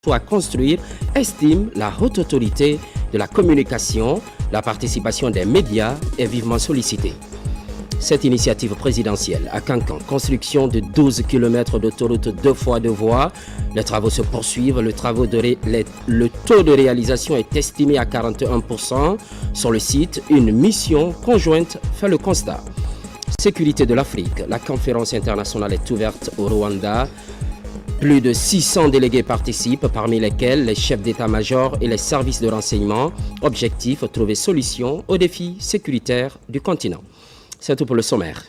à construire, estime la haute autorité de la communication. La participation des médias est vivement sollicitée. Cette initiative présidentielle à Kankan, construction de 12 km d'autoroute 2 fois 2 voies, les travaux se poursuivent, le taux de réalisation est estimé à 41%. Sur le site, une mission conjointe fait le constat. Sécurité de l'Afrique, la conférence internationale est ouverte au Rwanda. Plus de 600 délégués participent, parmi lesquels les chefs d'état-major et les services de renseignement. Objectif, trouver solution aux défis sécuritaires du continent. C'est tout pour le sommaire.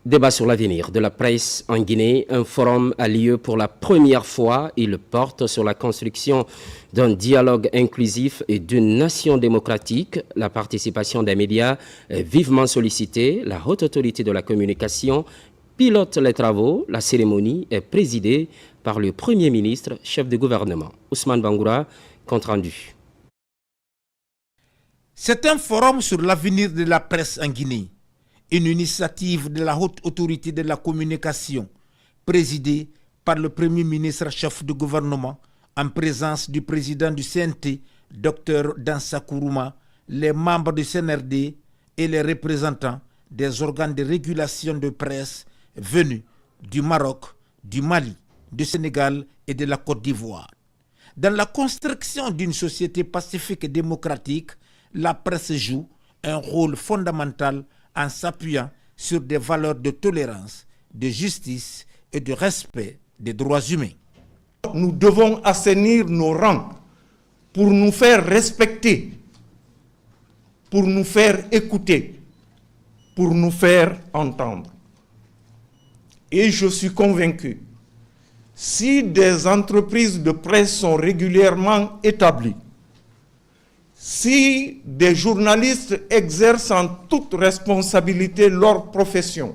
Débat sur l'avenir de la presse en Guinée. Un forum a lieu pour la première fois. Il porte sur la construction d'un dialogue inclusif et d'une nation démocratique. La participation des médias est vivement sollicitée. La haute autorité de la communication pilote les travaux. La cérémonie est présidée par le Premier ministre, chef de gouvernement. Ousmane Bangoura, compte rendu. C'est un forum sur l'avenir de la presse en Guinée, une initiative de la haute autorité de la communication, présidée par le Premier ministre, chef de gouvernement, en présence du président du CNT, Dr Dansa Kourouma, les membres du CNRD et les représentants des organes de régulation de presse venus du Maroc, du Mali, du Sénégal et de la Côte d'Ivoire. Dans la construction d'une société pacifique et démocratique, la presse joue un rôle fondamental en s'appuyant sur des valeurs de tolérance, de justice et de respect des droits humains. Nous devons assainir nos rangs pour nous faire respecter, pour nous faire écouter, pour nous faire entendre. Et je suis convaincu, si des entreprises de presse sont régulièrement établies, si des journalistes exercent en toute responsabilité leur profession,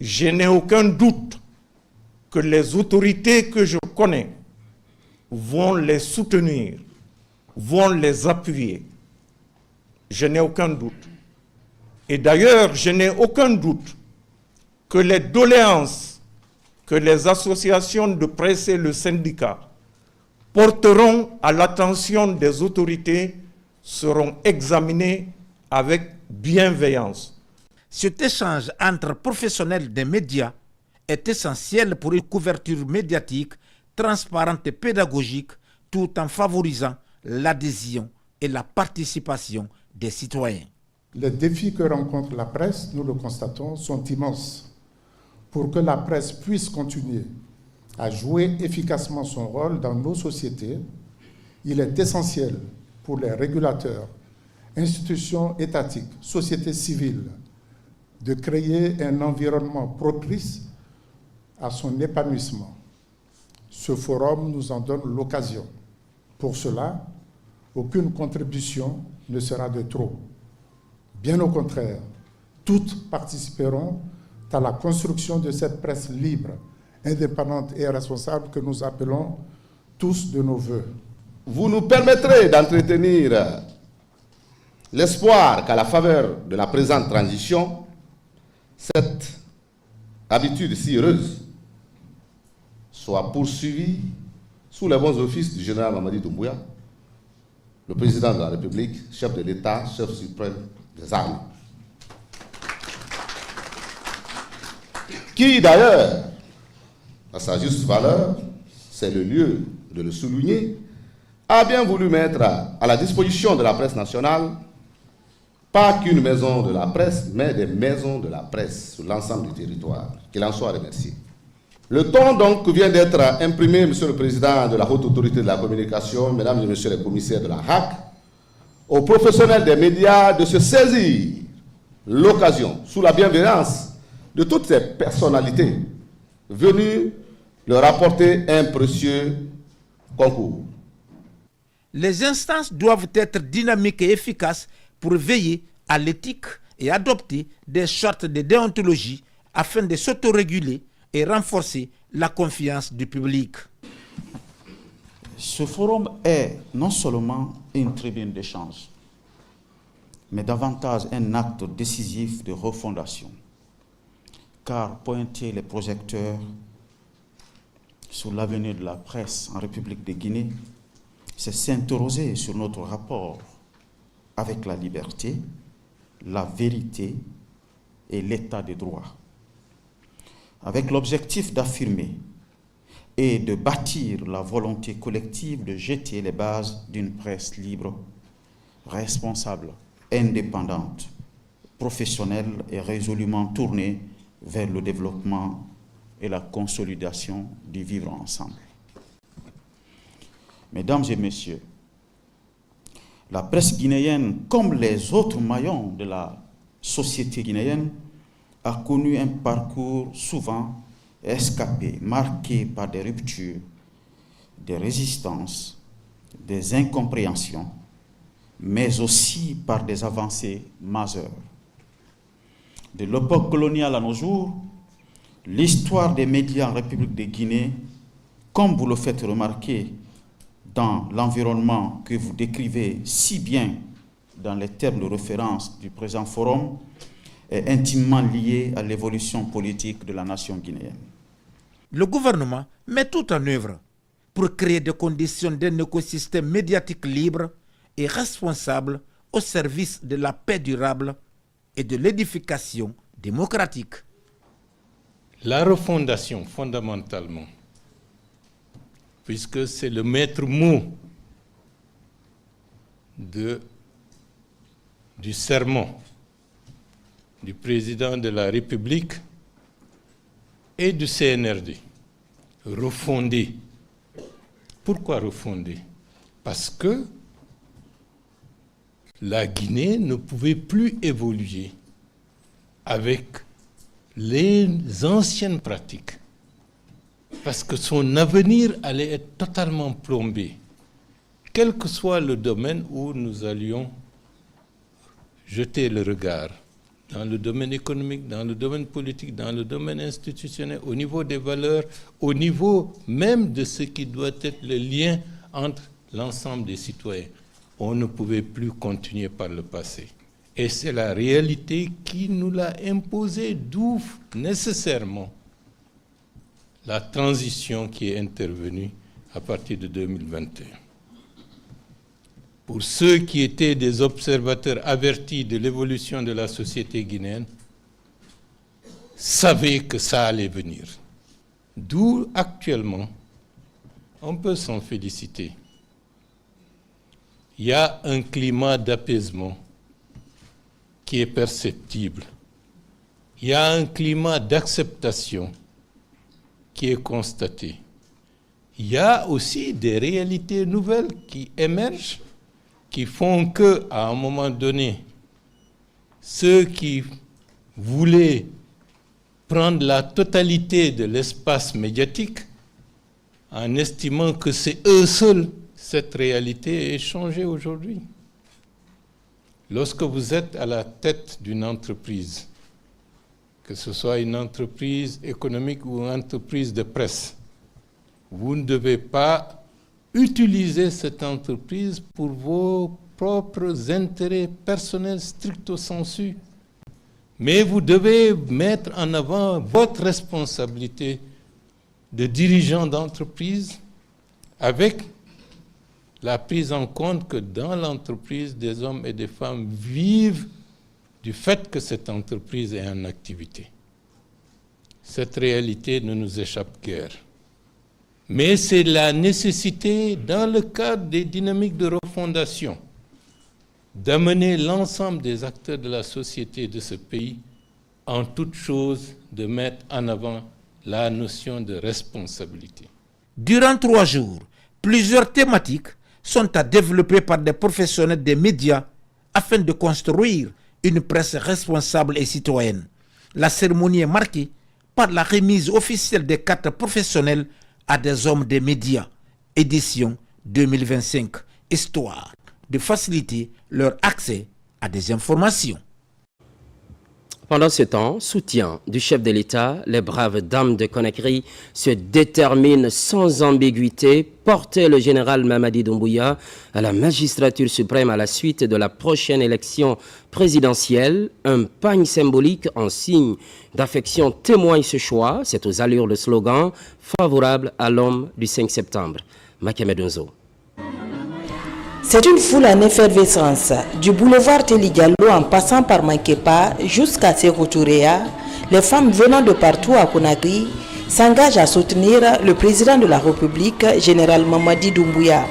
je n'ai aucun doute que les autorités que je connais vont les soutenir, vont les appuyer. Je n'ai aucun doute. Et d'ailleurs, je n'ai aucun doute que les doléances que les associations de presse et le syndicat porteront à l'attention des autorités seront examinées avec bienveillance. Cet échange entre professionnels des médias est essentiel pour une couverture médiatique transparente et pédagogique tout en favorisant l'adhésion et la participation des citoyens. Les défis que rencontre la presse, nous le constatons, sont immenses. Pour que la presse puisse continuer à jouer efficacement son rôle dans nos sociétés, il est essentiel pour les régulateurs, institutions étatiques, sociétés civiles, de créer un environnement propice à son épanouissement. Ce forum nous en donne l'occasion. Pour cela, aucune contribution ne sera de trop. Bien au contraire, toutes participeront à la construction de cette presse libre, indépendante et responsable que nous appelons tous de nos voeux. Vous nous permettrez d'entretenir l'espoir qu'à la faveur de la présente transition, cette habitude si heureuse soit poursuivie sous les bons offices du général Mamadi Doumbouya, le président de la République, chef de l'État, chef suprême des armées. Qui d'ailleurs, à sa juste valeur, c'est le lieu de le souligner, a bien voulu mettre à la disposition de la presse nationale, pas qu'une maison de la presse, mais des maisons de la presse sur l'ensemble du territoire. Qu'il en soit remercié. Le ton donc vient d'être imprimé, Monsieur le Président de la Haute Autorité de la Communication, Mesdames et Messieurs les commissaires de la HAC, aux professionnels des médias de se saisir l'occasion, sous la bienveillance de toutes ces personnalités venues leur apporter un précieux concours. Les instances doivent être dynamiques et efficaces pour veiller à l'éthique et adopter des sortes de déontologie afin de s'autoréguler et renforcer la confiance du public. Ce forum est non seulement une tribune d'échange, mais davantage un acte décisif de refondation. Car pointer les projecteurs sur l'avenir de la presse en République de Guinée, c'est s'interroger sur notre rapport avec la liberté, la vérité et l'état de droit, avec l'objectif d'affirmer et de bâtir la volonté collective de jeter les bases d'une presse libre, responsable, indépendante, professionnelle et résolument tournée vers le développement et la consolidation du vivre ensemble. Mesdames et messieurs, la presse guinéenne, comme les autres maillons de la société guinéenne, a connu un parcours souvent escapé, marqué par des ruptures, des résistances, des incompréhensions, mais aussi par des avancées majeures. De l'époque coloniale à nos jours, l'histoire des médias en République de Guinée, comme vous le faites remarquer dans l'environnement que vous décrivez si bien dans les termes de référence du présent forum, est intimement liée à l'évolution politique de la nation guinéenne. Le gouvernement met tout en œuvre pour créer des conditions d'un écosystème médiatique libre et responsable au service de la paix durable et de l'édification démocratique. La refondation, fondamentalement, puisque c'est le maître mot du sermon du président de la République et du CNRD. Refonder. Pourquoi refonder? Parce que la Guinée ne pouvait plus évoluer avec les anciennes pratiques, parce que son avenir allait être totalement plombé, quel que soit le domaine où nous allions jeter le regard, dans le domaine économique, dans le domaine politique, dans le domaine institutionnel, au niveau des valeurs, au niveau même de ce qui doit être le lien entre l'ensemble des citoyens. On ne pouvait plus continuer par le passé. Et c'est la réalité qui nous l'a imposé, d'où nécessairement la transition qui est intervenue à partir de 2021. Pour ceux qui étaient des observateurs avertis de l'évolution de la société guinéenne, savaient que ça allait venir. D'où actuellement, on peut s'en féliciter. Il y a un climat d'apaisement qui est perceptible. Il y a un climat d'acceptation qui est constaté. Il y a aussi des réalités nouvelles qui émergent, qui font qu'à un moment donné, ceux qui voulaient prendre la totalité de l'espace médiatique, en estimant que c'est eux seuls, cette réalité est changée aujourd'hui. Lorsque vous êtes à la tête d'une entreprise, que ce soit une entreprise économique ou une entreprise de presse, vous ne devez pas utilisez cette entreprise pour vos propres intérêts personnels stricto sensu. Mais vous devez mettre en avant votre responsabilité de dirigeant d'entreprise avec la prise en compte que dans l'entreprise, des hommes et des femmes vivent du fait que cette entreprise est en activité. Cette réalité ne nous échappe guère. Mais c'est la nécessité, dans le cadre des dynamiques de refondation, d'amener l'ensemble des acteurs de la société de ce pays, en toute chose, de mettre en avant la notion de responsabilité. Durant 3 jours, plusieurs thématiques sont à développer par des professionnels des médias afin de construire une presse responsable et citoyenne. La cérémonie est marquée par la remise officielle des cartes professionnelles à des hommes des médias, édition 2025, histoire de faciliter leur accès à des informations. Pendant ce temps, soutien du chef de l'État, les braves dames de Conakry se déterminent sans ambiguïté, porter le général Mamadi Doumbouya à la magistrature suprême à la suite de la prochaine élection présidentielle. Un pagne symbolique en signe d'affection témoigne ce choix. C'est aux allures de slogan favorable à l'homme du 5 septembre. Makemedonzo. C'est une foule en effervescence. Du boulevard Teli Diallo en passant par Mankepa jusqu'à Sékou Touréa, les femmes venant de partout à Conakry s'engagent à soutenir le président de la République, général Mamadi Doumbouya.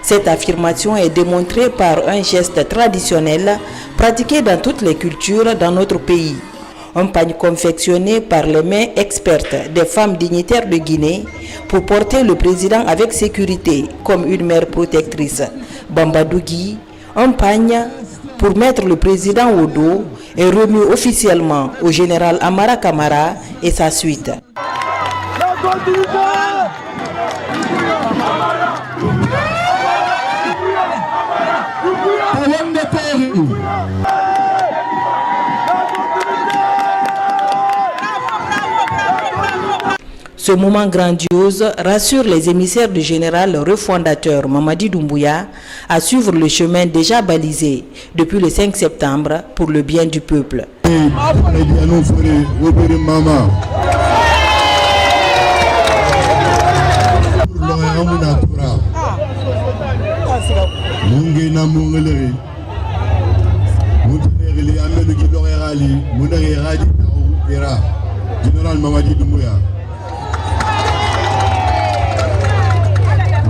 Cette affirmation est démontrée par un geste traditionnel pratiqué dans toutes les cultures dans notre pays. Un pagne confectionné par les mains expertes des femmes dignitaires de Guinée pour porter le président avec sécurité comme une mère protectrice. Bambadougui, un pagne pour mettre le président au dos est remis officiellement au général Amara Kamara et sa suite. Ce moment grandiose rassure les émissaires du général refondateur Mamadi Doumbouya à suivre le chemin déjà balisé depuis le 5 septembre pour le bien du peuple.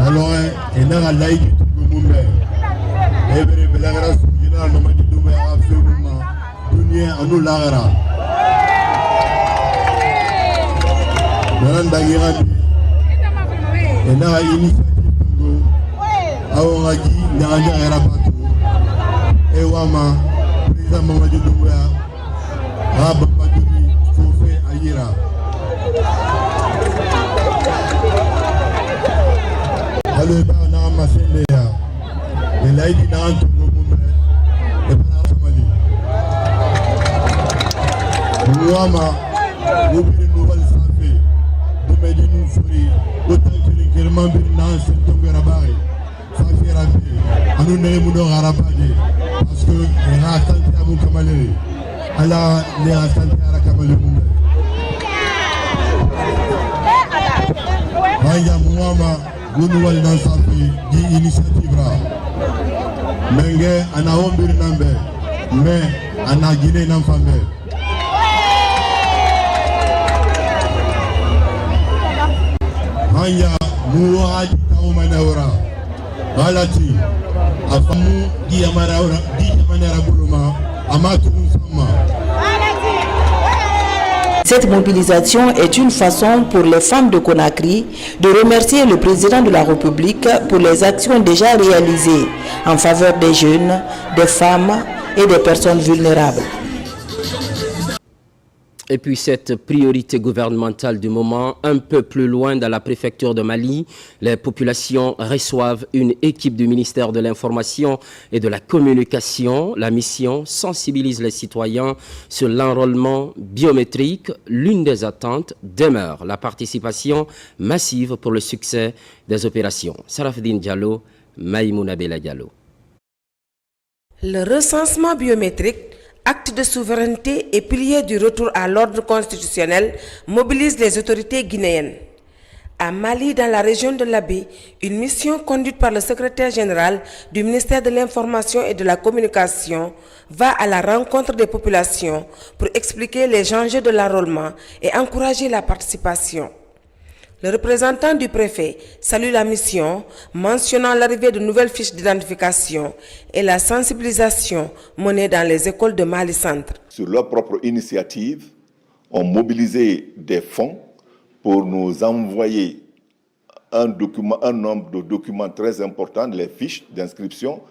Alors, il y a un laïc qui est mumbe. Et il y a un général Mamadi Doumbouya a fait un dunia anu lagara. Dalam dagiran, il y a une initiative Congo. Awangagi n'anga era batu. Et wama président Mamadi Doumbouya a bambaduni fofé ayira. Alors, on a amassé les laïcs qui n'ont pas de et pas de Mouama, vous avez une nouvelle santé, vous avez une nouvelle autant que l'incrément de l'annonce de Tongorabari, ça fait rapide, nous n'avons pas rapide, parce que les rassemblements à Moukamalé, alors les rassemblements à la Kamalé Moumé. Vaya Mouama, Gunwal nan safi di initiative ra menge ana ombir nambe me ana Guinée nan fambe hanya muwaji taumanawra galati afamu di amara buluma amatu sama. Cette mobilisation est une façon pour les femmes de Conakry de remercier le président de la République pour les actions déjà réalisées en faveur des jeunes, des femmes et des personnes vulnérables. Et puis cette priorité gouvernementale du moment, un peu plus loin dans la préfecture de Mali, les populations reçoivent une équipe du ministère de l'Information et de la Communication. La mission sensibilise les citoyens sur l'enrôlement biométrique. L'une des attentes demeure la participation massive pour le succès des opérations. Sarafdine Diallo, Maïmouna Bella Diallo. Le recensement biométrique, acte de souveraineté et pilier du retour à l'ordre constitutionnel, mobilise les autorités guinéennes. À Mali, dans la région de l'Abbé, une mission conduite par le secrétaire général du ministère de l'Information et de la Communication va à la rencontre des populations pour expliquer les enjeux de l'enrôlement et encourager la participation. Le représentant du préfet salue la mission, mentionnant l'arrivée de nouvelles fiches d'identification et la sensibilisation menée dans les écoles de Mali Centre. Sur leur propre initiative, ont mobilisé des fonds pour nous envoyer un nombre de documents très importants, les fiches d'inscription,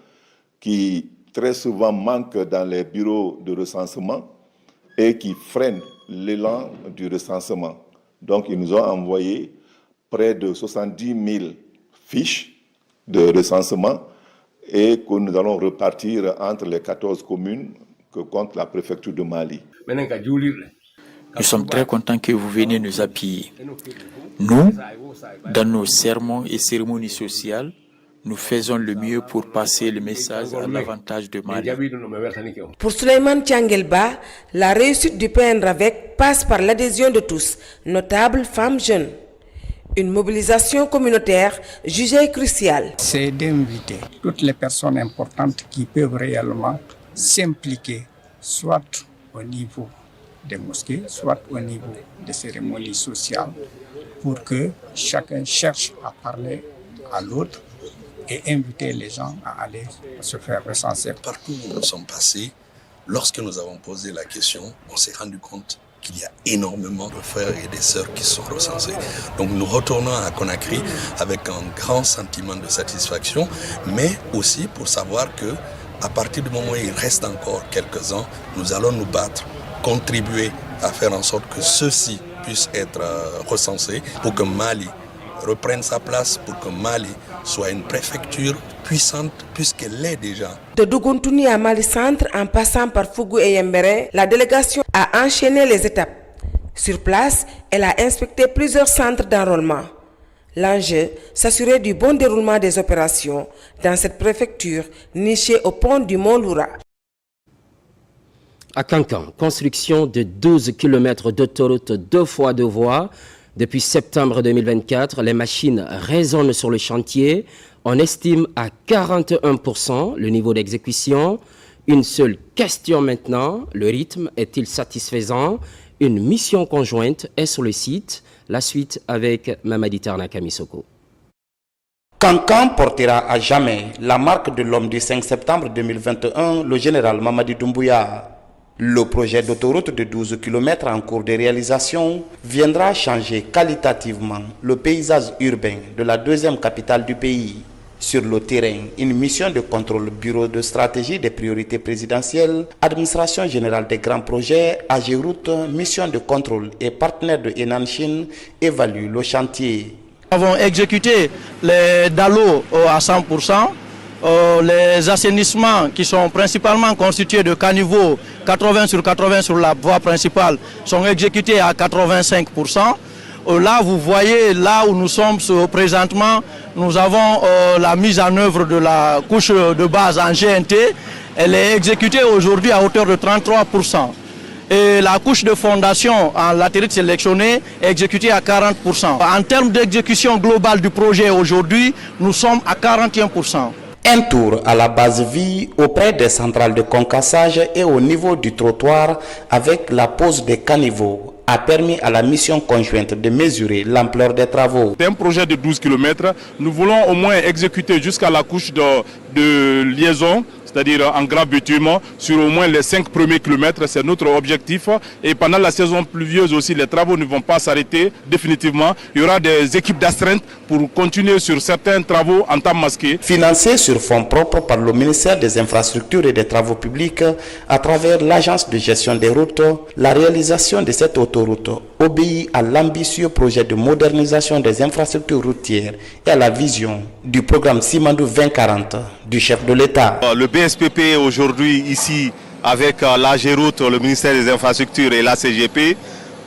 qui très souvent manquent dans les bureaux de recensement et qui freinent l'élan du recensement. Donc, ils nous ont envoyé près de 70 000 fiches de recensement et que nous allons repartir entre les 14 communes que compte la préfecture de Mali. Nous sommes très contents que vous veniez nous appuyer. Nous, dans nos sermons et cérémonies sociales, nous faisons le mieux pour passer le message à l'avantage de Mali. Pour Souleymane Tiangelba, la réussite du PNRAVEC passe par l'adhésion de tous, notables, femmes, jeunes. Une mobilisation communautaire jugée cruciale. C'est d'inviter toutes les personnes importantes qui peuvent réellement s'impliquer, soit au niveau des mosquées, soit au niveau des cérémonies sociales, pour que chacun cherche à parler à l'autre et inviter les gens à aller se faire recenser. Partout où nous sommes passés, lorsque nous avons posé la question, on s'est rendu compte qu'il y a énormément de frères et de sœurs qui sont recensés. Donc nous retournons à Conakry avec un grand sentiment de satisfaction, mais aussi pour savoir que à partir du moment où il reste encore quelques-uns, nous allons nous battre, contribuer à faire en sorte que ceux-ci puissent être recensés pour que Mali reprenne sa place, pour que Mali soit une préfecture puissante puisqu'elle l'est déjà. De Dougountouni à Mali Centre, en passant par Fougou et Yembere, la délégation a enchaîné les étapes. Sur place, elle a inspecté plusieurs centres d'enrôlement. L'enjeu, s'assurer du bon déroulement des opérations dans cette préfecture nichée au pont du Mont Loura. À Cancan, construction de 12 km d'autoroute 2 fois 2 voies. Depuis septembre 2024, les machines résonnent sur le chantier. On estime à 41% le niveau d'exécution. Une seule question maintenant, le rythme est-il satisfaisant? Une mission conjointe est sur le site. La suite avec Mamadi Tarnaka Misoko. Cancan portera à jamais la marque de l'homme du 5 septembre 2021, le général Mamadi Doumbouya. Le projet d'autoroute de 12 km en cours de réalisation viendra changer qualitativement le paysage urbain de la deuxième capitale du pays. Sur le terrain, une mission de contrôle bureau de stratégie des priorités présidentielles, administration générale des grands projets, AGEROUTE, mission de contrôle et partenaire de Henan Chine évaluent le chantier. Nous avons exécuté les DALO à 100%. Les assainissements qui sont principalement constitués de caniveaux 80 sur 80 sur la voie principale sont exécutés à 85%. Là, vous voyez, là où nous sommes présentement, nous avons la mise en œuvre de la couche de base en GNT. Elle est exécutée aujourd'hui à hauteur de 33%. Et la couche de fondation en latérite sélectionnée est exécutée à 40%. En termes d'exécution globale du projet aujourd'hui, nous sommes à 41%. Un tour à la base vie auprès des centrales de concassage et au niveau du trottoir avec la pose des caniveaux a permis à la mission conjointe de mesurer l'ampleur des travaux. C'est un projet de 12 km. Nous voulons au moins exécuter jusqu'à la couche de liaison, c'est-à-dire en grand bitume, sur au moins les 5 premiers kilomètres. C'est notre objectif. Et pendant la saison pluvieuse aussi, les travaux ne vont pas s'arrêter définitivement. Il y aura des équipes d'astreinte pour continuer sur certains travaux en temps masqué. Financé sur fonds propres par le ministère des Infrastructures et des Travaux Publics, à travers l'Agence de gestion des routes, la réalisation de cette autoroute obéit à l'ambitieux projet de modernisation des infrastructures routières et à la vision du programme Simandou 2040 du chef de l'État. Le BSPP aujourd'hui ici avec l'AGEROUTE, le ministère des Infrastructures et la CGP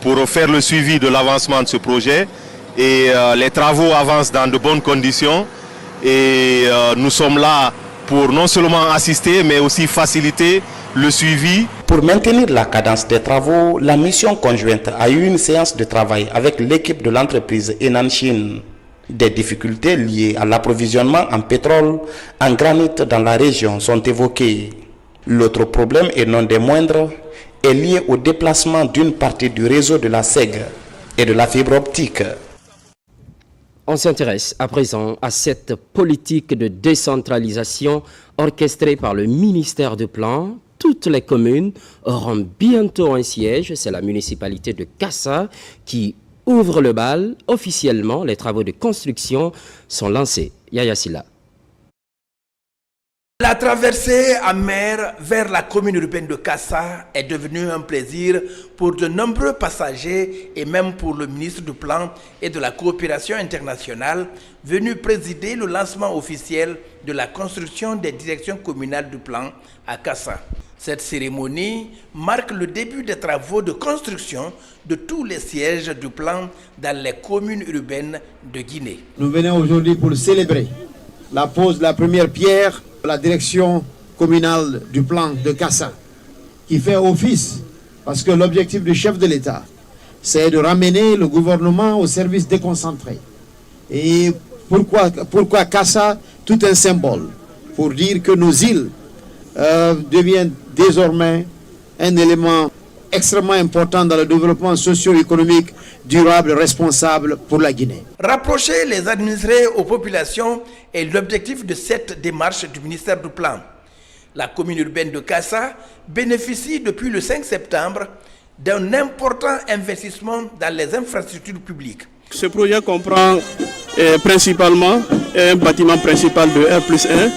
pour faire le suivi de l'avancement de ce projet. Et les travaux avancent dans de bonnes conditions et nous sommes là pour non seulement assister mais aussi faciliter le suivi. Pour maintenir la cadence des travaux, la mission conjointe a eu une séance de travail avec l'équipe de l'entreprise Henan Chine. Des difficultés liées à l'approvisionnement en pétrole, en granit dans la région sont évoquées. L'autre problème, et non des moindres, est lié au déplacement d'une partie du réseau de la SEG et de la fibre optique. On s'intéresse à présent à cette politique de décentralisation orchestrée par le ministère du Plan. Toutes les communes auront bientôt un siège. C'est la municipalité de Kassa qui ouvre le bal. Officiellement, les travaux de construction sont lancés. Yaya Silla. La traversée en mer vers la commune urbaine de Kassa est devenue un plaisir pour de nombreux passagers et même pour le ministre du Plan et de la Coopération internationale venu présider le lancement officiel de la construction des directions communales du Plan à Kassa. Cette cérémonie marque le début des travaux de construction de tous les sièges du plan dans les communes urbaines de Guinée. Nous venons aujourd'hui pour célébrer la pose de la première pierre de la direction communale du plan de Kassa, qui fait office, parce que l'objectif du chef de l'État, c'est de ramener le gouvernement au service déconcentré. Et pourquoi Kassa? Tout un symbole pour dire que nos îles deviennent désormais un élément extrêmement important dans le développement socio-économique durable et responsable pour la Guinée. Rapprocher les administrés aux populations est l'objectif de cette démarche du ministère du Plan. La commune urbaine de Kassa bénéficie depuis le 5 septembre d'un important investissement dans les infrastructures publiques. Ce projet comprend principalement un bâtiment principal de R+1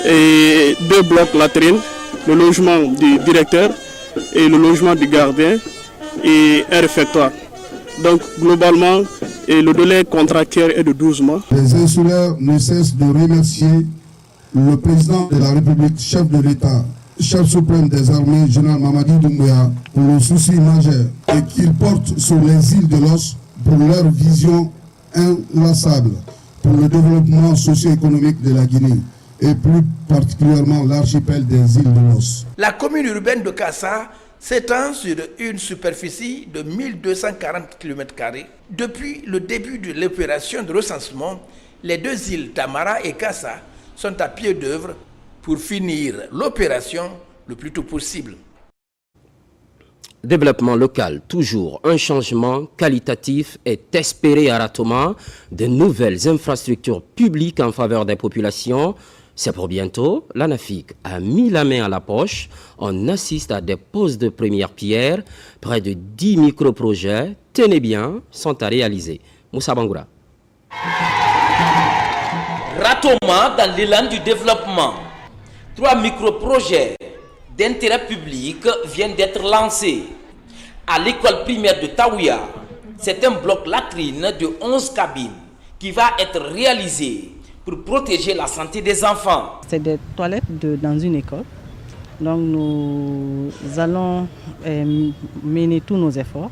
et 2 blocs latrines, le logement du directeur et le logement du gardien et un réfectoire. Donc globalement, le délai contractuel est de 12 mois. Les insulaires ne cessent de remercier le président de la République, chef de l'État, chef suprême des armées, général Mamadi Doumbouya, pour le souci majeur et qu'il porte sur les îles de l'Os pour leur vision inlassable pour le développement socio-économique de la Guinée et plus particulièrement l'archipel des îles de l'Os. La commune urbaine de Kassa s'étend sur une superficie de 1240 km². Depuis le début de l'opération de recensement, les deux îles Tamara et Kassa sont à pied d'œuvre pour finir l'opération le plus tôt possible. Développement local, toujours un changement qualitatif est espéré à Ratoma, de nouvelles infrastructures publiques en faveur des populations. C'est pour bientôt. L'ANAFIC a mis la main à la poche. On assiste à des poses de première pierre. Près de 10 micro-projets, tenez bien, sont à réaliser. Moussa Bangoura. Ratoma dans l'élan du développement. 3 micro-projets d'intérêt public viennent d'être lancés. À l'école primaire de Taouya, c'est un bloc latrine de 11 cabines qui va être réalisé pour protéger la santé des enfants. C'est des toilettes dans une école. Donc nous allons mener tous nos efforts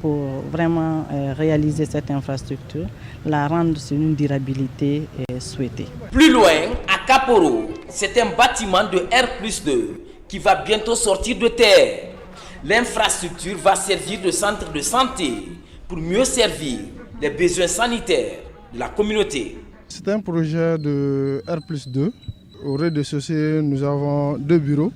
pour vraiment réaliser cette infrastructure, la rendre sur une durabilité souhaitée. Plus loin, à Kaporo, c'est un bâtiment de R+2 qui va bientôt sortir de terre. L'infrastructure va servir de centre de santé pour mieux servir les besoins sanitaires de la communauté. C'est un projet de R+2. Au rez-de-chaussée, nous avons 2 bureaux,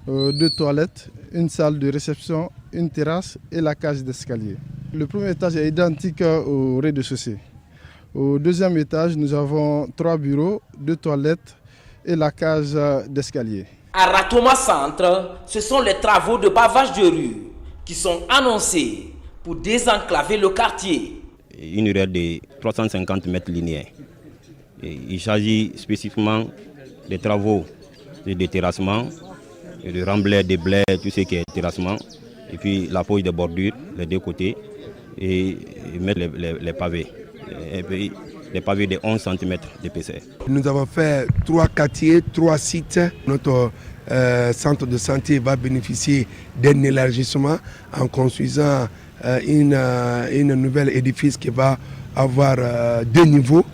2 toilettes, une salle de réception, une terrasse et la cage d'escalier. Le premier étage est identique au rez-de-chaussée. Au deuxième étage, nous avons 3 bureaux, 2 toilettes et la cage d'escalier. À Ratoma Centre, ce sont les travaux de pavage de rue qui sont annoncés pour désenclaver le quartier. Une urée de 350 mètres linéaires. Il s'agit spécifiquement des travaux de déterrassement, de remblai, de blé, tout ce qui est terrassement, et puis la pose de bordures, les 2 côtés, et mettre les pavés. Et puis les pavés de 11 cm d'épaisseur. Nous avons fait 3 quartiers, 3 sites. Notre centre de santé va bénéficier d'un élargissement en construisant une nouvelle édifice qui va avoir 2 niveaux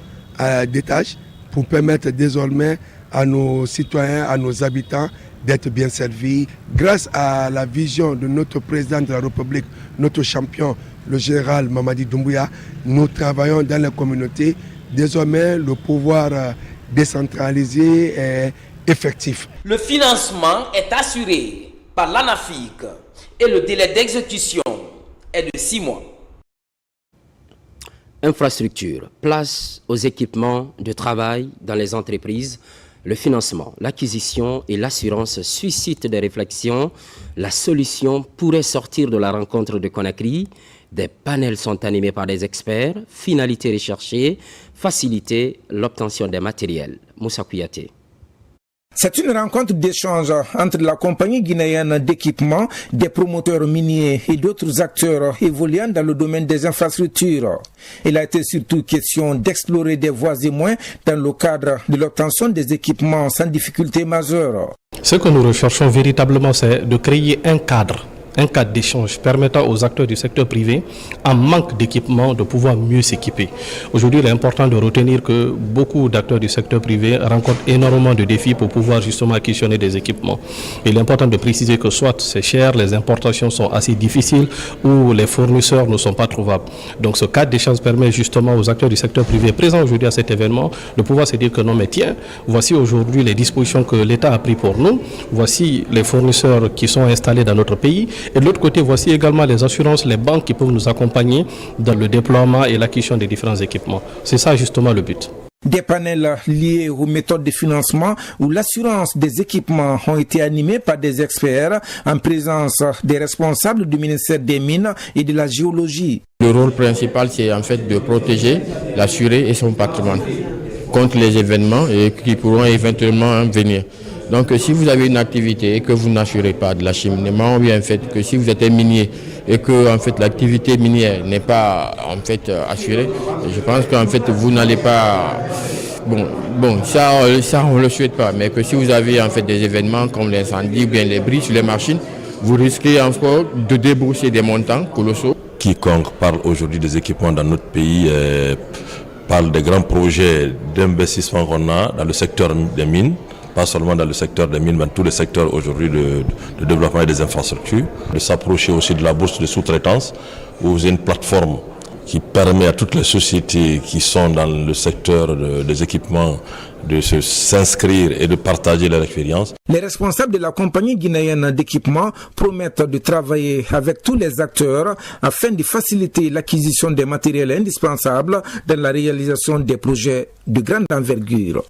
d'étage pour permettre désormais à nos citoyens, à nos habitants d'être bien servis. Grâce à la vision de notre président de la République, notre champion, le général Mamadi Doumbouya, nous travaillons dans la communauté. Désormais, le pouvoir décentralisé est effectif. Le financement est assuré par l'ANAFIC et le délai d'exécution est de 6 mois. Infrastructure, place aux équipements de travail dans les entreprises. Le financement, l'acquisition et l'assurance suscitent des réflexions. La solution pourrait sortir de la rencontre de Conakry. Des panels sont animés par des experts. Finalité recherchée, faciliter l'obtention des matériels. Moussa Kouyaté. C'est une rencontre d'échange entre la compagnie guinéenne d'équipement, des promoteurs miniers et d'autres acteurs évoluant dans le domaine des infrastructures. Il a été surtout question d'explorer des voies et moyens dans le cadre de l'obtention des équipements sans difficulté majeure. Ce que nous recherchons véritablement, c'est de créer un cadre d'échange permettant aux acteurs du secteur privé, en manque d'équipement, de pouvoir mieux s'équiper. Aujourd'hui, il est important de retenir que beaucoup d'acteurs du secteur privé rencontrent énormément de défis pour pouvoir justement acquisitionner des équipements. Il est important de préciser que soit c'est cher, les importations sont assez difficiles ou les fournisseurs ne sont pas trouvables. Donc ce cadre d'échange permet justement aux acteurs du secteur privé présents aujourd'hui à cet événement de pouvoir se dire que non mais tiens, voici aujourd'hui les dispositions que l'État a prises pour nous, voici les fournisseurs qui sont installés dans notre pays. Et de l'autre côté, voici également les assurances, les banques qui peuvent nous accompagner dans le déploiement et l'acquisition des différents équipements. C'est ça justement le but. Des panels liés aux méthodes de financement ou l'assurance des équipements ont été animés par des experts en présence des responsables du ministère des Mines et de la Géologie. Le rôle principal, c'est en fait de protéger l'assuré et son patrimoine contre les événements et qui pourront éventuellement venir. Donc si vous avez une activité et que vous n'assurez pas de l'acheminement, ou bien en fait que si vous êtes un minier et que en fait l'activité minière n'est pas en fait assurée, je pense qu'en fait vous n'allez pas ça on le souhaite pas, mais que si vous avez en fait des événements comme l'incendie ou bien les bris sur les machines, vous risquez encore de débourser des montants colossaux. Quiconque parle aujourd'hui des équipements dans notre pays parle des grands projets d'investissement qu'on a dans le secteur des mines. Pas seulement dans le secteur des mines, mais dans tous les secteurs aujourd'hui de développement et des infrastructures, de s'approcher aussi de la bourse de sous-traitance, où vous avez une plateforme qui permet à toutes les sociétés qui sont dans le secteur des équipements de s'inscrire et de partager leur expérience. Les responsables de la compagnie guinéenne d'équipement promettent de travailler avec tous les acteurs afin de faciliter l'acquisition des matériels indispensables dans la réalisation des projets de grande envergure.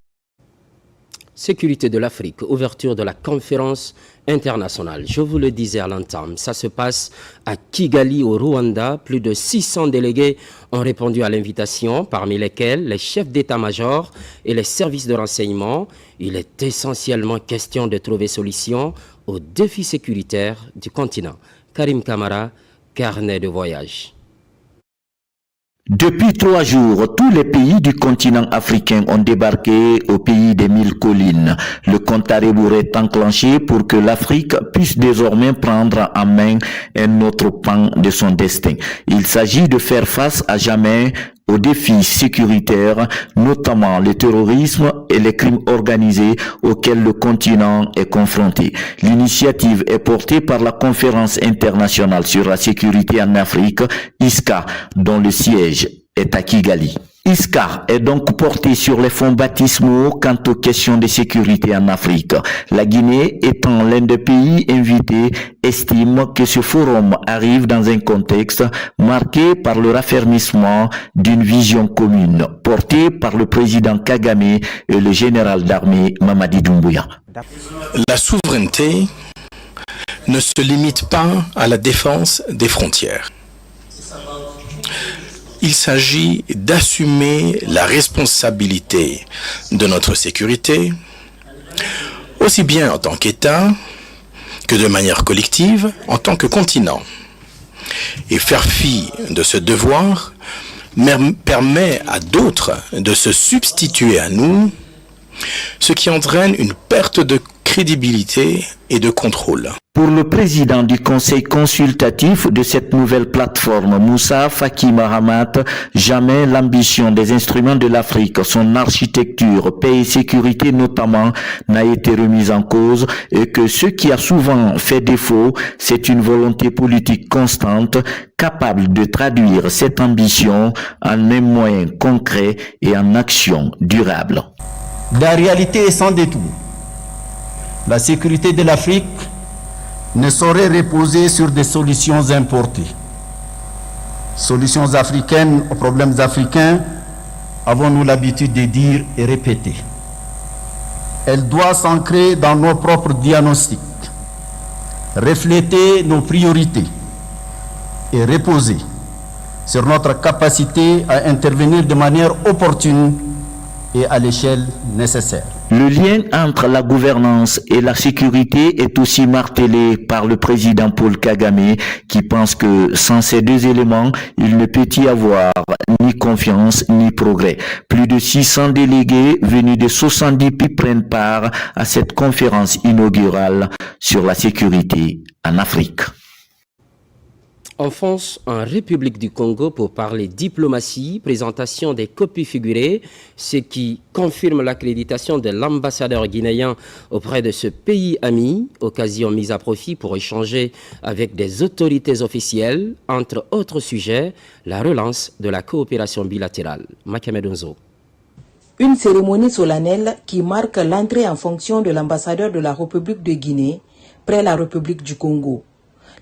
Sécurité de l'Afrique, ouverture de la conférence internationale. Je vous le disais à l'entame, ça se passe à Kigali au Rwanda. Plus de 600 délégués ont répondu à l'invitation, parmi lesquels les chefs d'état-major et les services de renseignement. Il est essentiellement question de trouver solution aux défis sécuritaires du continent. Karim Kamara, carnet de voyage. Depuis 3 jours, tous les pays du continent africain ont débarqué au pays des 1000 collines. Le compte à rebours est enclenché pour que l'Afrique puisse désormais prendre en main un autre pan de son destin. Il s'agit de faire face à jamais aux défis sécuritaires, notamment le terrorisme et les crimes organisés auxquels le continent est confronté. L'initiative est portée par la Conférence internationale sur la sécurité en Afrique, ISCA, dont le siège est à Kigali. ISCA est donc porté sur les fonds baptismaux quant aux questions de sécurité en Afrique. La Guinée, étant l'un des pays invités, estime que ce forum arrive dans un contexte marqué par le raffermissement d'une vision commune, portée par le président Kagame et le général d'armée Mamadi Doumbouya. La souveraineté ne se limite pas à la défense des frontières. Il s'agit d'assumer la responsabilité de notre sécurité, aussi bien en tant qu'État que de manière collective en tant que continent. Et faire fi de ce devoir permet à d'autres de se substituer à nous, ce qui entraîne une perte de crédibilité et de contrôle. Pour le président du conseil consultatif de cette nouvelle plateforme, Moussa Faki Mahamat, jamais l'ambition des instruments de l'Afrique, son architecture, paix et sécurité notamment, n'a été remise en cause et que ce qui a souvent fait défaut, c'est une volonté politique constante, capable de traduire cette ambition en un moyen concret et en action durable. La réalité est sans détour. La sécurité de l'Afrique ne saurait reposer sur des solutions importées. Solutions africaines aux problèmes africains, avons-nous l'habitude de dire et répéter. Elle doit s'ancrer dans nos propres diagnostics, refléter nos priorités et reposer sur notre capacité à intervenir de manière opportune et à l'échelle nécessaire. Le lien entre la gouvernance et la sécurité est aussi martelé par le président Paul Kagame qui pense que sans ces deux éléments, il ne peut y avoir ni confiance ni progrès. Plus de 600 délégués venus de 70 pays prennent part à cette conférence inaugurale sur la sécurité en Afrique. On fonce en République du Congo pour parler diplomatie, présentation des copies figurées, ce qui confirme l'accréditation de l'ambassadeur guinéen auprès de ce pays ami, occasion mise à profit pour échanger avec des autorités officielles, entre autres sujets, la relance de la coopération bilatérale. Makamé Donzo. Une cérémonie solennelle qui marque l'entrée en fonction de l'ambassadeur de la République de Guinée près la République du Congo.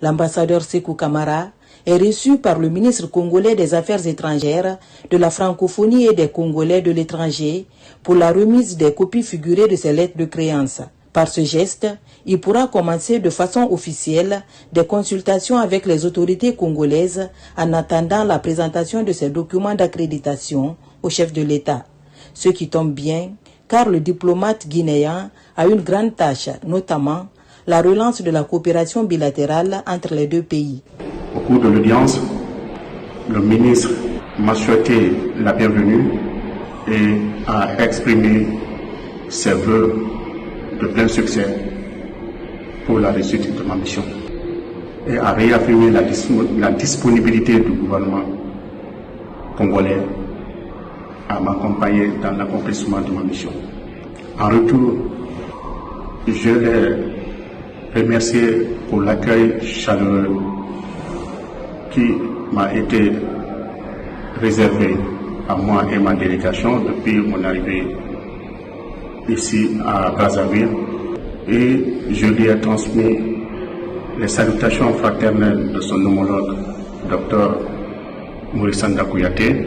L'ambassadeur Sékou Camara est reçu par le ministre congolais des Affaires étrangères, de la francophonie et des Congolais de l'étranger pour la remise des copies figurées de ses lettres de créance. Par ce geste, il pourra commencer de façon officielle des consultations avec les autorités congolaises en attendant la présentation de ces documents d'accréditation au chef de l'État. Ce qui tombe bien, car le diplomate guinéen a une grande tâche, notamment la relance de la coopération bilatérale entre les deux pays. Au cours de l'audience, le ministre m'a souhaité la bienvenue et a exprimé ses vœux de plein succès pour la réussite de ma mission et a réaffirmé la disponibilité du gouvernement congolais à m'accompagner dans l'accomplissement de ma mission. En retour, je l'ai remercié pour l'accueil chaleureux qui m'a été réservé à moi et ma délégation depuis mon arrivée ici à Brazzaville, et je lui ai transmis les salutations fraternelles de son homologue, Dr Maurice Kouyaté.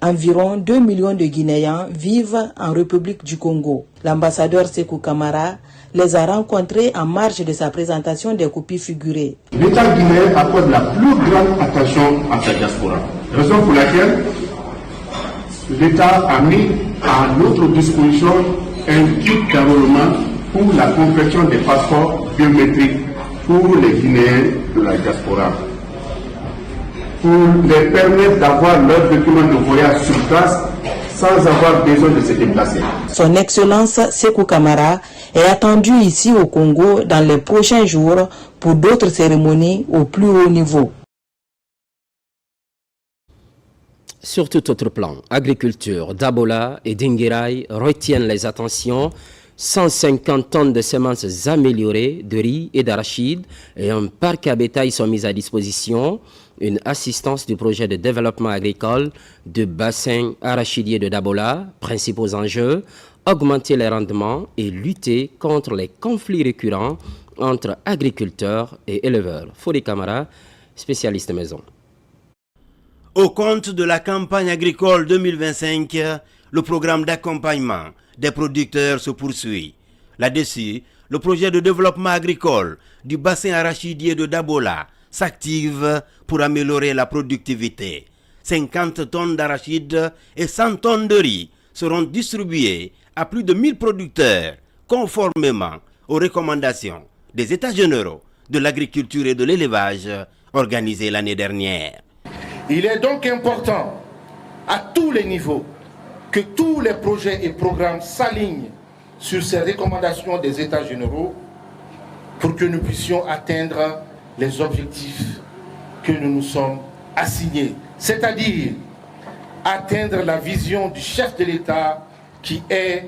Environ 2 millions de Guinéens vivent en République du Congo. L'ambassadeur Sékou Camara les a rencontrés en marge de sa présentation des copies figurées. L'État guinéen accorde la plus grande attention à sa diaspora. Raison pour laquelle l'État a mis à notre disposition un kit d'enrôlement pour la confection des passeports biométriques pour les Guinéens de la diaspora, pour les permettre d'avoir leurs documents de voyage sur place sans avoir besoin de se déplacer. Son Excellence Sékou Camara est attendu ici au Congo dans les prochains jours pour d'autres cérémonies au plus haut niveau. Sur tout autre plan, agriculture, Dabola et Dinguiraï retiennent les attentions. 150 tonnes de semences améliorées de riz et d'arachide et un parc à bétail sont mis à disposition. Une assistance du projet de développement agricole de bassin arachidier de Dabola. Principaux enjeux, augmenter les rendements et lutter contre les conflits récurrents entre agriculteurs et éleveurs. Fori Camara, spécialiste maison. Au compte de la campagne agricole 2025, le programme d'accompagnement des producteurs se poursuit. Là-dessus, le projet de développement agricole du bassin arachidier de Dabola s'active pour améliorer la productivité. 50 tonnes d'arachide et 100 tonnes de riz seront distribuées à plus de 1000 producteurs, conformément aux recommandations des États généraux de l'agriculture et de l'élevage organisés l'année dernière. Il est donc important, à tous les niveaux, que tous les projets et programmes s'alignent sur ces recommandations des États généraux pour que nous puissions atteindre les objectifs que nous nous sommes assignés, c'est-à-dire atteindre la vision du chef de l'État qui est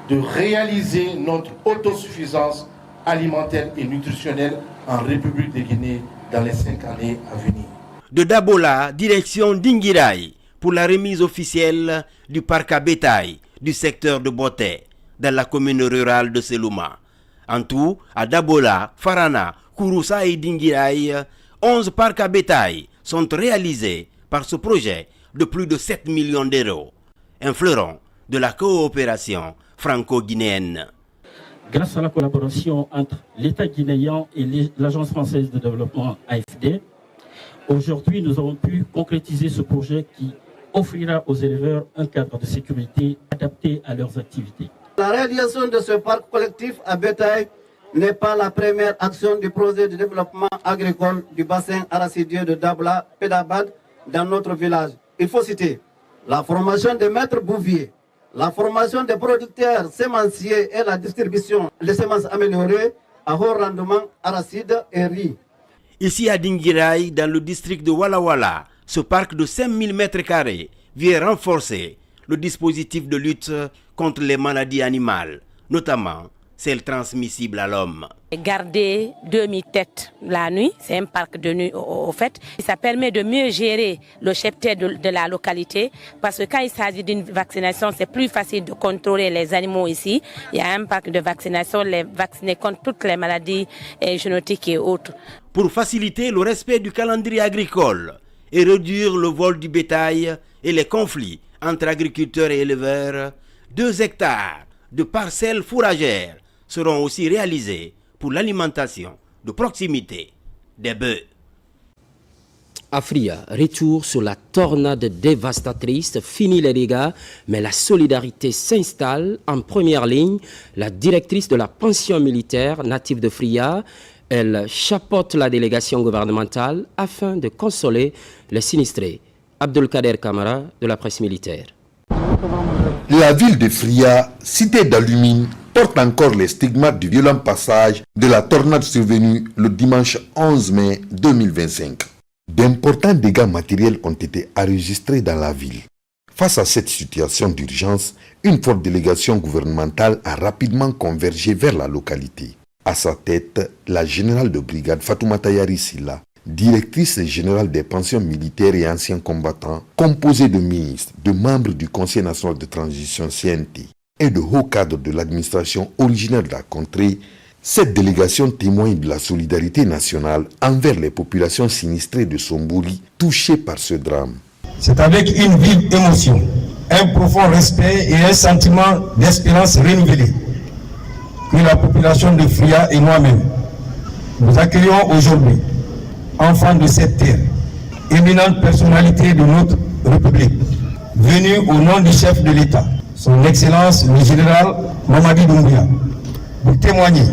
de réaliser notre autosuffisance alimentaire et nutritionnelle en République de Guinée dans les 5 années à venir. De Dabola, direction Dinguiraï, pour la remise officielle du parc à bétail du secteur de Boté, dans la commune rurale de Selouma. En tout, à Dabola, Farana, Kouroussa et Dinguiraï, 11 parcs à bétail sont réalisés par ce projet de plus de 7 millions d'euros, un fleuron de la coopération franco-guinéenne. Grâce à la collaboration entre l'État guinéen et l'Agence française de développement AFD, aujourd'hui nous avons pu concrétiser ce projet qui offrira aux éleveurs un cadre de sécurité adapté à leurs activités. La réalisation de ce parc collectif à bétail n'est pas la première action du projet de développement agricole du bassin arachidier de Dabla, Pédabad, dans notre village. Il faut citer la formation des maîtres bouviers, la formation des producteurs sémenciers et la distribution des semences améliorées à haut rendement arachide et riz. Ici à Dinguiraï, dans le district de Walla Walla, ce parc de 5000 m² vient renforcer le dispositif de lutte contre les maladies animales, notamment celles transmissibles à l'homme. Garder 2000 têtes la nuit, c'est un parc de nuit au fait. Ça permet de mieux gérer le cheptel de la localité parce que quand il s'agit d'une vaccination, c'est plus facile de contrôler les animaux ici. Il y a un parc de vaccination, les vacciner contre toutes les maladies génétiques et autres. Pour faciliter le respect du calendrier agricole et réduire le vol du bétail et les conflits entre agriculteurs et éleveurs, 2 hectares de parcelles fourragères seront aussi réalisés pour l'alimentation de proximité des bœufs. Afria, retour sur la tornade dévastatrice, fini les dégâts, mais la solidarité s'installe en première ligne. La directrice de la pension militaire native de Fria, elle chapeaute la délégation gouvernementale afin de consoler les sinistrés. Abdelkader Kamara de la presse militaire. La ville de Fria, cité d'Alumine, porte encore les stigmates du violent passage de la tornade survenue le dimanche 11 mai 2025. D'importants dégâts matériels ont été enregistrés dans la ville. Face à cette situation d'urgence, une forte délégation gouvernementale a rapidement convergé vers la localité. À sa tête, la générale de brigade Fatoumata Yari Silla, directrice générale des pensions militaires et anciens combattants, composée de ministres, de membres du Conseil national de transition CNT et de hauts cadres de l'administration originaire de la contrée. Cette délégation témoigne de la solidarité nationale envers les populations sinistrées de Sombouri touchées par ce drame. C'est avec une vive émotion, un profond respect et un sentiment d'espérance renouvelée que la population de Fria et moi-même nous accueillons aujourd'hui, enfants de cette terre, éminentes personnalités de notre République, venues au nom du chef de l'État, son Excellence le général Mamadi Doumbouya, pour témoigner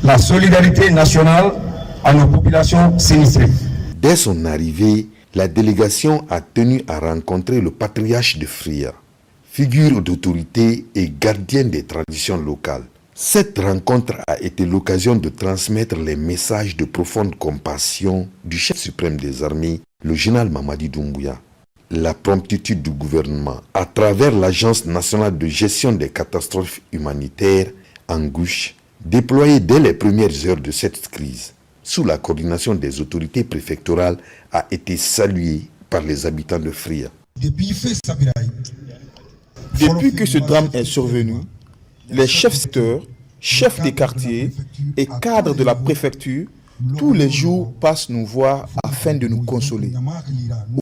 la solidarité nationale à nos populations sinistrées. Dès son arrivée, la délégation a tenu à rencontrer le patriarche de Fria, figure d'autorité et gardien des traditions locales. Cette rencontre a été l'occasion de transmettre les messages de profonde compassion du chef suprême des armées, le général Mamadi Doumbouya. La promptitude du gouvernement, à travers l'Agence nationale de gestion des catastrophes humanitaires, ANGUSH, déployée dès les premières heures de cette crise, sous la coordination des autorités préfectorales, a été saluée par les habitants de Fria. Depuis que ce drame est survenu, les chefs secteurs, chefs des quartiers et cadres de la préfecture, tous les jours passent nous voir afin de nous consoler.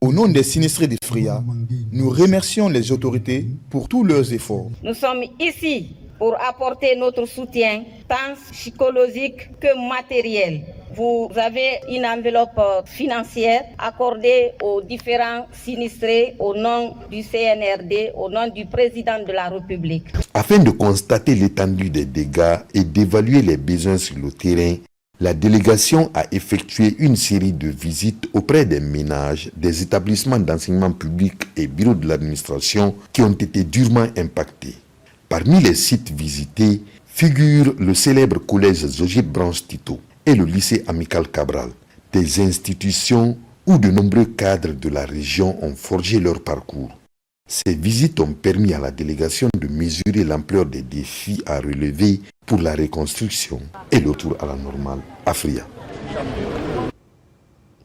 Au nom des sinistrés de Fria, nous remercions les autorités pour tous leurs efforts. Nous sommes ici pour apporter notre soutien, tant psychologique que matériel. Vous avez une enveloppe financière accordée aux différents sinistrés au nom du CNRD, au nom du président de la République. Afin de constater l'étendue des dégâts et d'évaluer les besoins sur le terrain, la délégation a effectué une série de visites auprès des ménages, des établissements d'enseignement public et bureaux de l'administration qui ont été durement impactés. Parmi les sites visités figurent le célèbre collège Zogib Branche Tito et le lycée Amical Cabral, des institutions où de nombreux cadres de la région ont forgé leur parcours. Ces visites ont permis à la délégation de mesurer l'ampleur des défis à relever pour la reconstruction et le retour à la normale à Fria.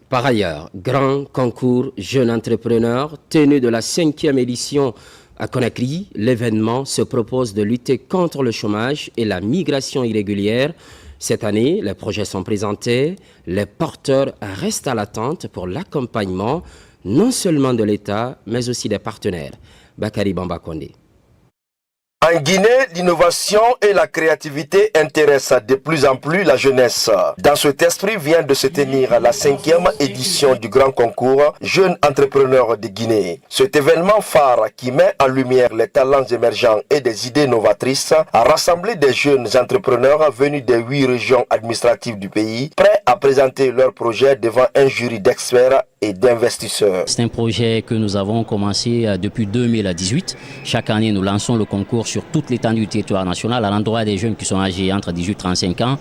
Par ailleurs, grand concours jeunes entrepreneurs, tenu de la 5e édition à Conakry, l'événement se propose de lutter contre le chômage et la migration irrégulière. Cette année, les projets sont présentés, les porteurs restent à l'attente pour l'accompagnement non seulement de l'État, mais aussi des partenaires. Bakary Bamba Kondé. En Guinée, l'innovation et la créativité intéressent de plus en plus la jeunesse. Dans cet esprit vient de se tenir la 5e édition du grand concours Jeunes entrepreneurs de Guinée. Cet événement phare qui met en lumière les talents émergents et des idées novatrices a rassemblé des jeunes entrepreneurs venus des 8 régions administratives du pays, prêts à présenter leurs projets devant un jury d'experts et d'investisseurs. C'est un projet que nous avons commencé depuis 2018. Chaque année, nous lançons le concours sur toute l'étendue du territoire national à l'endroit des jeunes qui sont âgés entre 18 et 35 ans,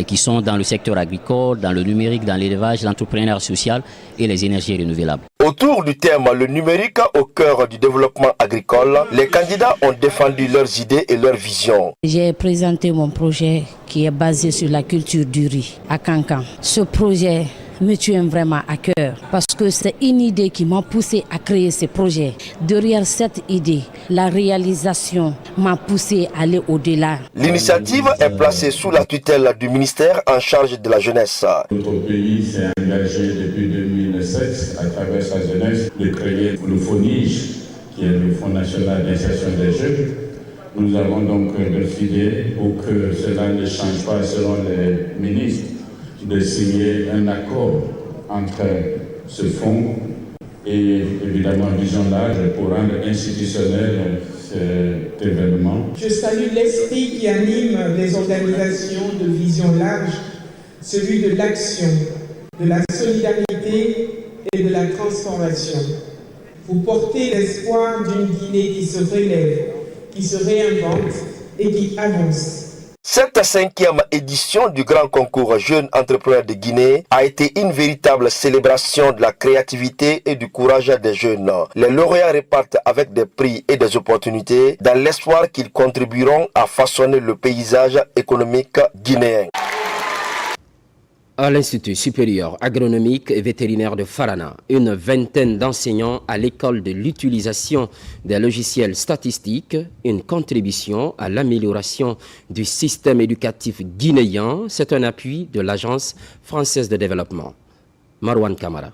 qui sont dans le secteur agricole, dans le numérique, dans l'élevage, l'entrepreneuriat social et les énergies renouvelables. Autour du thème « Le numérique au cœur du développement agricole », les candidats ont défendu leurs idées et leurs visions. J'ai présenté mon projet qui est basé sur la culture du riz à Cancan. Ce projet me tient vraiment à cœur parce que c'est une idée qui m'a poussé à créer ce projet. Derrière cette idée, la réalisation m'a poussé à aller au-delà. L'initiative est placée sous la tutelle du ministère en charge de la jeunesse. Notre pays s'est engagé depuis 2007 à travers sa jeunesse de créer le FONIGE, qui est le Fonds national d'insertion des jeunes. Nous avons donc décidé, pour que cela ne change pas selon les ministres, de signer un accord entre ce fonds et évidemment Vision Large pour rendre institutionnel cet événement. Je salue l'esprit qui anime les organisations de Vision Large, celui de l'action, de la solidarité et de la transformation. Vous portez l'espoir d'une Guinée qui se relève, qui se réinvente et qui avance. Cette 5e édition du grand concours Jeunes entrepreneurs de Guinée a été une véritable célébration de la créativité et du courage des jeunes. Les lauréats repartent avec des prix et des opportunités dans l'espoir qu'ils contribueront à façonner le paysage économique guinéen. À l'Institut supérieur agronomique et vétérinaire de Farana, une vingtaine d'enseignants à l'école de l'utilisation des logiciels statistiques, une contribution à l'amélioration du système éducatif guinéen. C'est un appui de l'Agence française de développement. Marwan Kamara.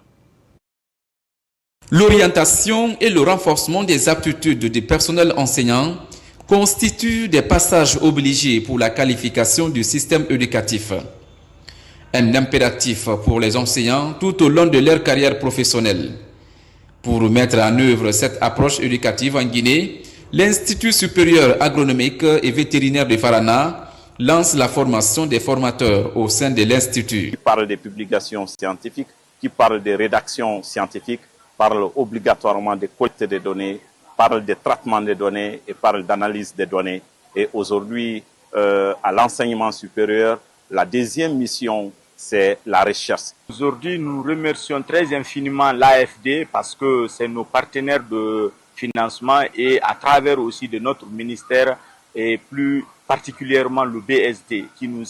L'orientation et le renforcement des aptitudes des personnels enseignants constituent des passages obligés pour la qualification du système éducatif. Un impératif pour les enseignants tout au long de leur carrière professionnelle. Pour mettre en œuvre cette approche éducative en Guinée, l'Institut supérieur agronomique et vétérinaire de Farana lance la formation des formateurs au sein de l'Institut. Qui parle des publications scientifiques, qui parle des rédactions scientifiques, parle obligatoirement de collecte des données, parle de traitement des données et parle d'analyse des données. Et aujourd'hui, à l'enseignement supérieur, la deuxième mission, c'est la recherche. Aujourd'hui, nous remercions très infiniment l'AFD parce que c'est nos partenaires de financement et à travers aussi de notre ministère et plus particulièrement le BSD qui nous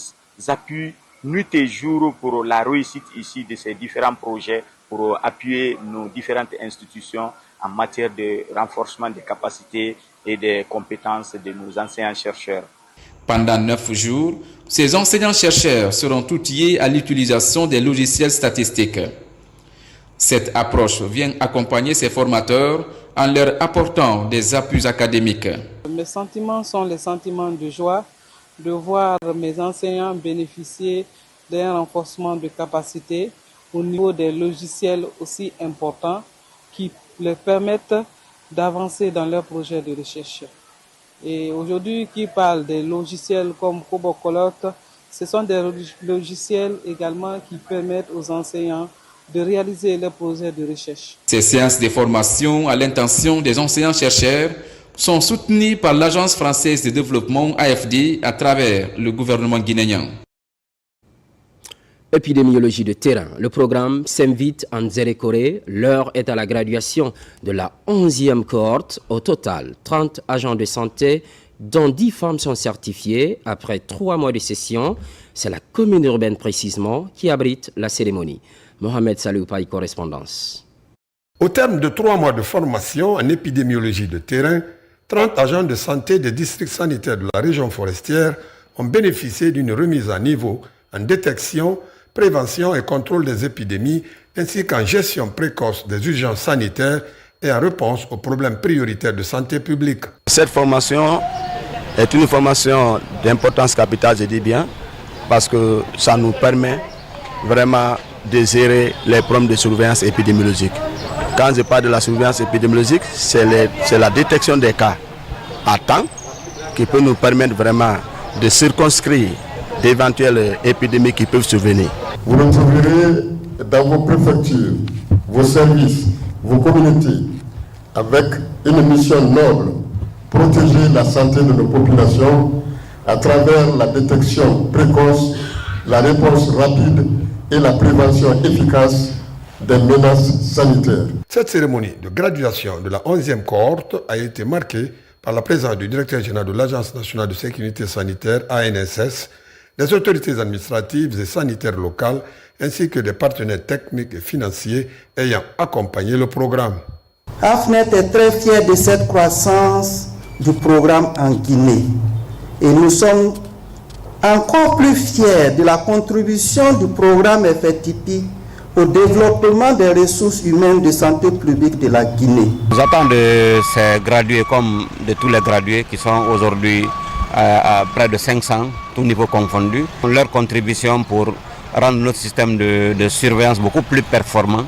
appuie nuit et jour pour la réussite ici de ces différents projets pour appuyer nos différentes institutions en matière de renforcement des capacités et des compétences de nos enseignants-chercheurs. Pendant 9 jours, ces enseignants-chercheurs seront outillés à l'utilisation des logiciels statistiques. Cette approche vient accompagner ces formateurs en leur apportant des appuis académiques. Mes sentiments sont les sentiments de joie de voir mes enseignants bénéficier d'un renforcement de capacité au niveau des logiciels aussi importants qui leur permettent d'avancer dans leurs projets de recherche. Et aujourd'hui, qui parle des logiciels comme Cobocolot, ce sont des logiciels également qui permettent aux enseignants de réaliser leurs projets de recherche. Ces séances de formation à l'intention des enseignants-chercheurs sont soutenues par l'Agence française de développement AFD à travers le gouvernement guinéen. Épidémiologie de terrain. Le programme s'invite en Nzérékoré. L'heure est à la graduation de la 11e cohorte. Au total, 30 agents de santé, dont 10 femmes sont certifiées. Après 3 mois de session, c'est la commune urbaine précisément qui abrite la cérémonie. Mohamed Saloupaï, correspondance. Au terme de 3 mois de formation en épidémiologie de terrain, 30 agents de santé des districts sanitaires de la région forestière ont bénéficié d'une remise à niveau en détection, prévention et contrôle des épidémies, ainsi qu'en gestion précoce des urgences sanitaires et en réponse aux problèmes prioritaires de santé publique. Cette formation est une formation d'importance capitale, je dis bien, parce que ça nous permet vraiment de gérer les problèmes de surveillance épidémiologique. Quand je parle de la surveillance épidémiologique, c'est la détection des cas à temps qui peut nous permettre vraiment de circonscrire d'éventuelles épidémies qui peuvent survenir. Vous le trouverez dans vos préfectures, vos services, vos communautés, avec une mission noble, protéger la santé de nos populations à travers la détection précoce, la réponse rapide et la prévention efficace des menaces sanitaires. Cette cérémonie de graduation de la 11e cohorte a été marquée par la présence du directeur général de l'Agence nationale de sécurité sanitaire, ANSS, des autorités administratives et sanitaires locales, ainsi que des partenaires techniques et financiers ayant accompagné le programme. AFNET est très fier de cette croissance du programme en Guinée. Et nous sommes encore plus fiers de la contribution du programme FTP au développement des ressources humaines de santé publique de la Guinée. Nous attendons de ces gradués comme de tous les gradués qui sont aujourd'hui à près de 500, tous niveaux confondus, leur contribution pour rendre notre système de surveillance beaucoup plus performant.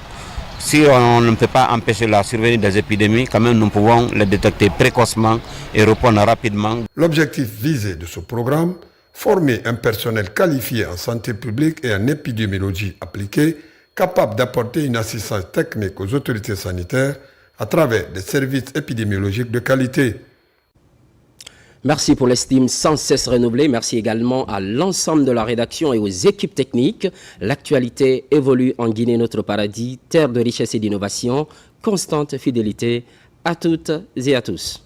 Si on ne peut pas empêcher la survenue des épidémies, quand même nous pouvons les détecter précocement et répondre rapidement. L'objectif visé de ce programme, former un personnel qualifié en santé publique et en épidémiologie appliquée, capable d'apporter une assistance technique aux autorités sanitaires à travers des services épidémiologiques de qualité. Merci pour l'estime sans cesse renouvelée. Merci également à l'ensemble de la rédaction et aux équipes techniques. L'actualité évolue en Guinée, notre paradis, terre de richesse et d'innovation. Constante fidélité à toutes et à tous.